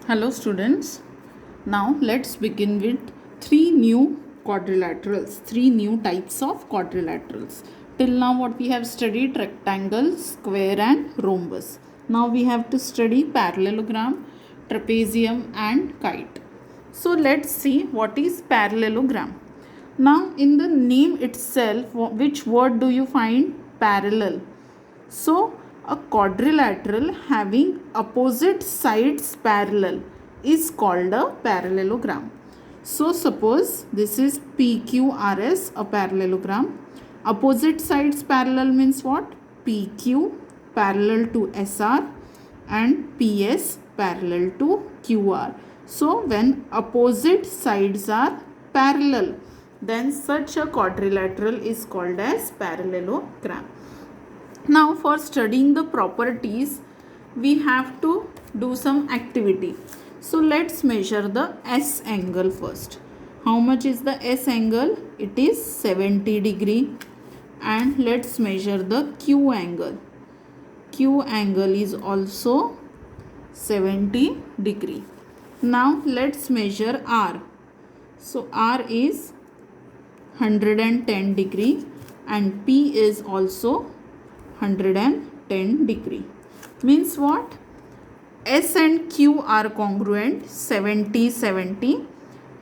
Hello students. Now let's begin with three new quadrilaterals, three new types of quadrilaterals. Till now what we have studied rectangle, square and rhombus. Now we have to study parallelogram, trapezium and kite. So let's see what is parallelogram. Now in the name itself, which word do you find? Parallel. So, a quadrilateral having opposite sides parallel is called a parallelogram. So, suppose this is PQRS, a parallelogram. Opposite sides parallel means what? PQ parallel to SR and PS parallel to QR. So, when opposite sides are parallel, then such a quadrilateral is called as parallelogram. Now for studying the properties, we have to do some activity. So let's measure the S angle first. How much is the S angle? It is 70 degree. And let's measure the Q angle. Q angle is also 70 degree. Now let's measure R. So R is 110 degree and P is also 110 degree. Means what? S and Q are congruent 70 70.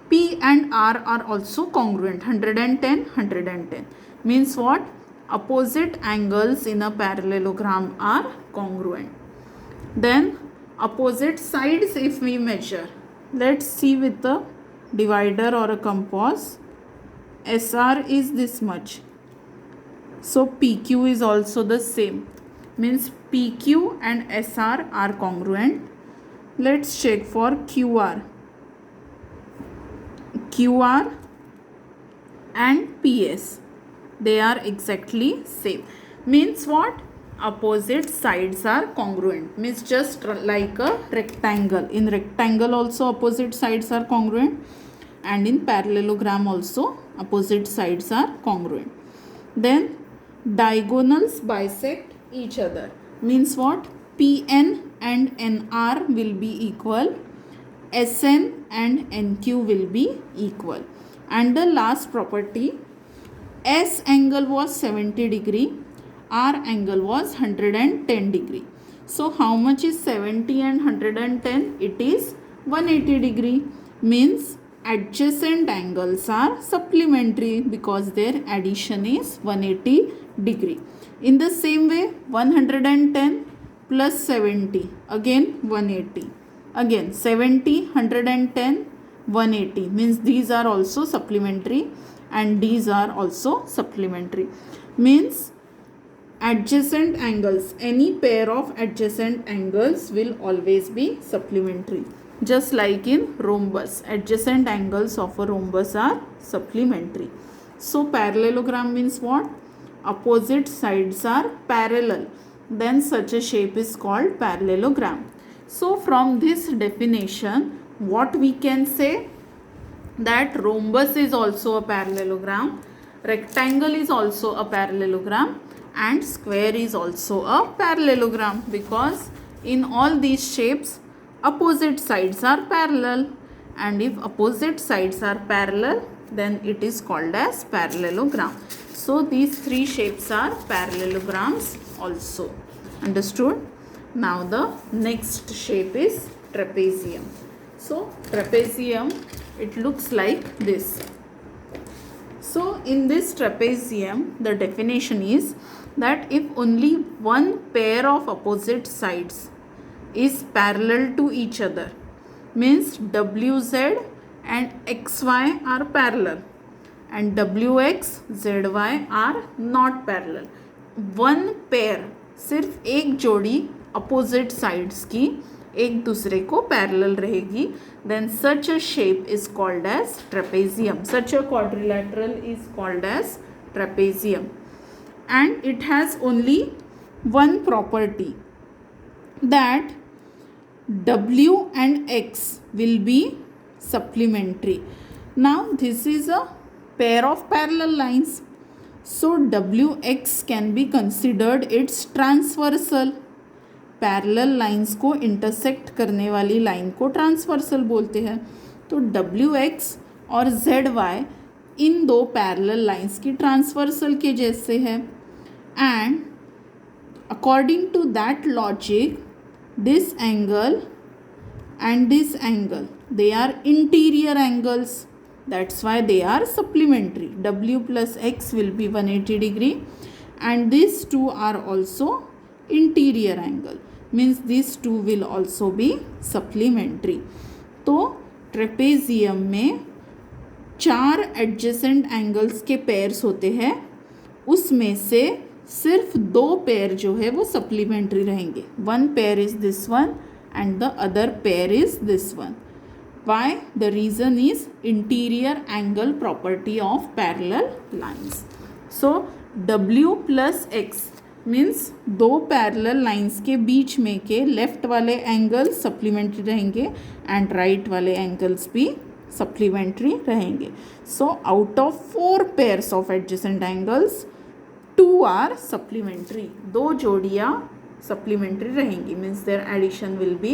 P and R are also congruent 110 110. Means what? Opposite angles in a parallelogram are congruent. Then opposite sides if we measure. Let's see with the divider or a compass. SR is this much. So PQ is also the same. Means PQ and SR are congruent. Let's check for QR. QR and PS. They are exactly same. Means what? Opposite sides are congruent. Means just like a rectangle. In rectangle also opposite sides are congruent. And in parallelogram also opposite sides are congruent. Then diagonals bisect each other. Means what? PN and NR will be equal. SN and NQ will be equal. And the last property, S angle was 70 degree. R angle was 110 degree. So how much is 70 and 110? It is 180 degree. Means adjacent angles are supplementary because their addition is 180 degree. In the same way, 110 plus 70, again 180. Again 70, 110, 180. Means these are also supplementary and these are also supplementary. Means adjacent angles, any pair of adjacent angles will always be supplementary. Just like in rhombus, adjacent angles of a rhombus are supplementary. So parallelogram means what? Opposite sides are parallel. Then such a shape is called parallelogram. So from this definition, what we can say? That rhombus is also a parallelogram, rectangle is also a parallelogram, and square is also a parallelogram, because in all these shapes opposite sides are parallel, and if opposite sides are parallel, then it is called as parallelogram. So these three shapes are parallelograms also. Understood? Now the next shape is trapezium. So trapezium, it looks like this. So in this trapezium, the definition is that if only one pair of opposite sides is parallel to each other, means WZ and XY are parallel and WX, ZY are not parallel. One pair, सिर्फ एक जोड़ी opposite sides की एक दूसरे को parallel रहेगी, then such a shape is called as trapezium. Such a quadrilateral is called as trapezium. And it has only one property, that W and X will be supplementary. Now this is a pair of parallel lines. So WX can be considered its transversal. Parallel lines को intersect करने वाली line को transversal बोलते हैं। तो W X और Z Y इन दो पैरेलल लाइंस की ट्रांसवर्सल के जैसे है। And according to that logic this angle and this angle, they are interior angles, that's why they are supplementary. W plus x will be 180 degree and these two are also interior angle, means these two will also be supplementary. तो trapezium में 4 adjacent angles के pairs होते हैं, उसमें से सिर्फ 2 pair जो है वो सप्लीमेंट्री रहेंगे। 1 pair is this one and the other pair is this one. Why? The reason is interior angle property of parallel lines. So W plus X means 2 parallel lines के बीच में के लेफ्ट वाले angle supplementary रहेंगे and right वाले angles भी supplementary रहेंगे। So out of 4 pairs of adjacent angles 2 are supplementary. 2 जोड़ियाँ supplementary रहेंगी, means their addition will be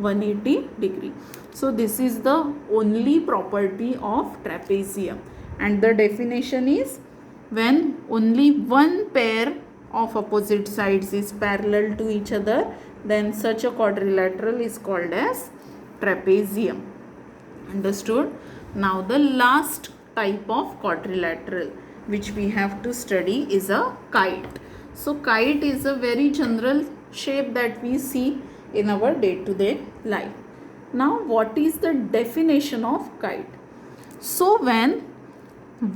180 degree. So this is the only property of trapezium and the definition is when only one pair of opposite sides is parallel to each other, then such a quadrilateral is called as trapezium. Understood? Now the last type of quadrilateral which we have to study is a kite. So kite is a very general shape that we see in our day-to-day life. Now what is the definition of kite? So when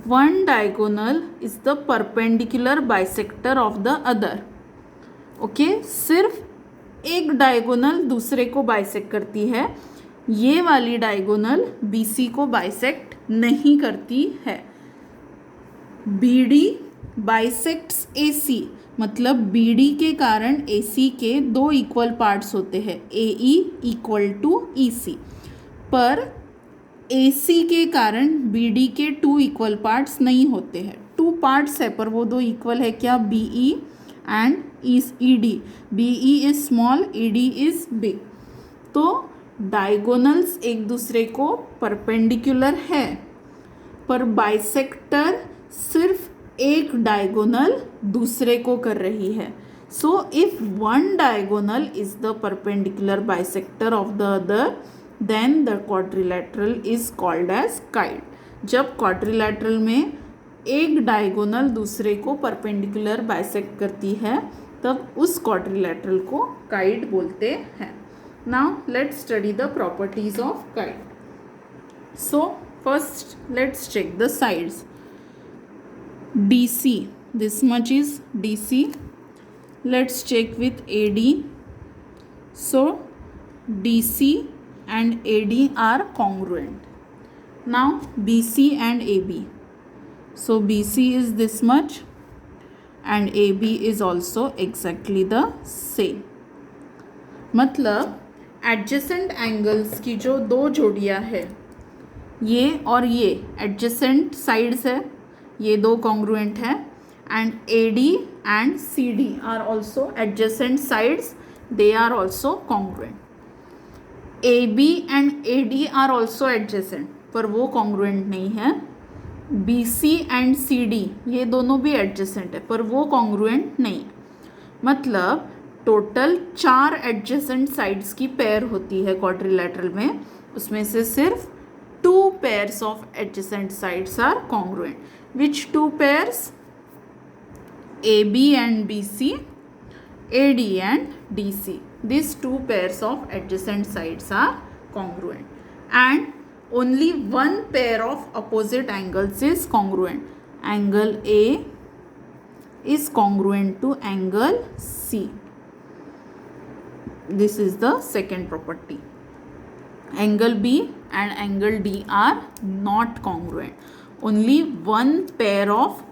one diagonal is the perpendicular bisector of the other, okay, सिर्फ एक diagonal दूसरे को bisect करती है, ये वाली diagonal BC को bisect नहीं करती है। BD बाइसेक्ट्स AC, मतलब BD के कारण AC के 2 इक्वल पार्ट्स होते हैं, AE इक्वल टू EC, पर AC के कारण BD के 2 इक्वल पार्ट्स नहीं होते हैं। 2 पार्ट्स है पर वो 2 इक्वल है क्या? BE and ED. BE is small, ED is big. तो डायगोनल्स एक दूसरे को परपेंडिकुलर है, पर बाइसेक्टर सिर्फ एक डायगोनल दूसरे को कर रही है। So if one diagonal is the perpendicular bisector of the other, then the quadrilateral is called as kite. जब क्वाड्रिलैटरल में एक डायगोनल दूसरे को परपेंडिकुलर बाइसेक्ट करती है, तब उस क्वाड्रिलैटरल को काइट बोलते हैं। Now let's study the properties of kite. So first let's check the sides. DC, this much is DC. Let's check with AD. So DC and AD are congruent. Now BC and AB. So BC is this much and AB is also exactly the same. मतलब adjacent angles की जो 2 जोड़ियाँ है, ये और ये adjacent sides है, ये 2 congruent है, and AD and CD are also adjacent sides, they are also congruent. AB and AD are also adjacent, पर वो कॉन्ग्रुएंट नहीं है। BC एंड CD ये दोनों भी एडजेसेंट है, पर वो कॉन्ग्रुएंट नहीं है। मतलब टोटल 4 एडजेसेंट साइड्स की पेयर होती है क्वाड्रिलैटरल में, उसमें से सिर्फ 2 pairs of adjacent sides are congruent. Which 2 pairs? AB and BC, AD and DC. These 2 pairs of adjacent sides are congruent. And only 1 pair of opposite angles is congruent. Angle A is congruent to angle C. This is the second property. Angle B and angle D are not congruent. Only 1 pair of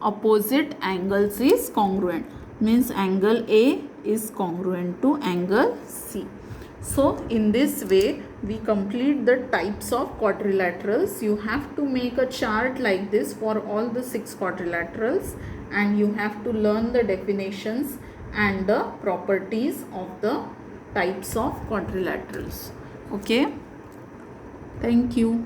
opposite angles is congruent, means angle A is congruent to angle C. So in this way we complete the types of quadrilaterals. You have to make a chart like this for all the 6 quadrilaterals and you have to learn the definitions and the properties of the types of quadrilaterals. Okay, thank you.